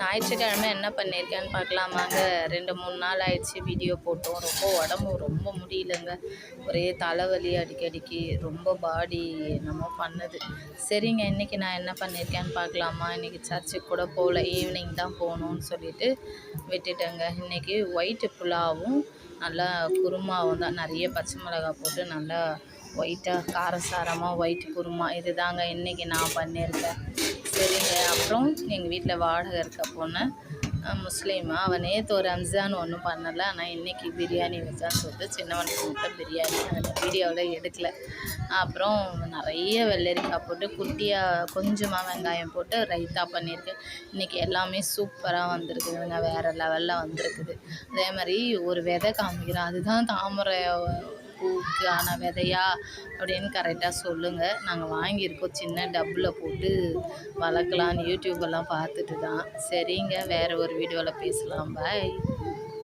ஞாயிற்றுக்கிழமை என்ன பண்ணியிருக்கேன்னு பார்க்கலாமாங்க. 2-3 நாள் ஆயிடுச்சு வீடியோ போட்டோம். உடம்பு ரொம்ப முடியலங்க. ஒரே தலைவலி அடிக்கடிக்கு, ரொம்ப பாடி என்னமோ பண்ணுது. சரிங்க, இன்றைக்கி நான் என்ன பண்ணியிருக்கேன்னு பார்க்கலாமா. இன்றைக்கி சர்ச்சுக்கு கூட போகல, ஈவினிங் தான் போகணுன்னு சொல்லிட்டு விட்டுட்டேங்க. இன்றைக்கி ஒயிட்டு புலாவும் நல்லா குருமாவும் தான், நிறைய பச்சை மிளகாய் போட்டு நல்லா ஒயிட்டாக காரசாரமாக ஒயிட் குருமா. இது தாங்க இன்றைக்கி நான் பண்ணியிருக்கேன். சரிங்க. அப்புறம் எங்கள் வீட்டில் வாடகை இருக்க பொண்ணு முஸ்லீமா, அவன் நேற்று ஒரு ரம்ஜான் ஒன்றும் பண்ணலை, ஆனால் இன்றைக்கி பிரியாணி வச்சான்னு சொல்லிட்டு சின்னவனுக்கு மட்டும் பிரியாணி. அதில் வீடியோவில் எடுக்கலை. அப்புறம் நிறைய வெள்ளரிக்காய் போட்டு குட்டியாக கொஞ்சமாக வெங்காயம் போட்டு ரைத்தா பண்ணியிருக்கேன். இன்றைக்கி எல்லாமே சூப்பராக வந்திருக்குதுங்க, வேறு லெவலில் வந்திருக்குது. அதே மாதிரி ஒரு விதை காமிக்கிறேன், அதுதான் தாமரை பூக்கான விதையா அப்படின்னு கரெக்டாக சொல்லுங்கள். நாங்கள் வாங்கியிருக்கோம், சின்ன டப்பில் போட்டு வளர்க்கலான்னு யூடியூப்பெல்லாம் பார்த்துட்டு தான். சரிங்க, வேறு ஒரு வீடியோவில் பேசலாம். பாய்.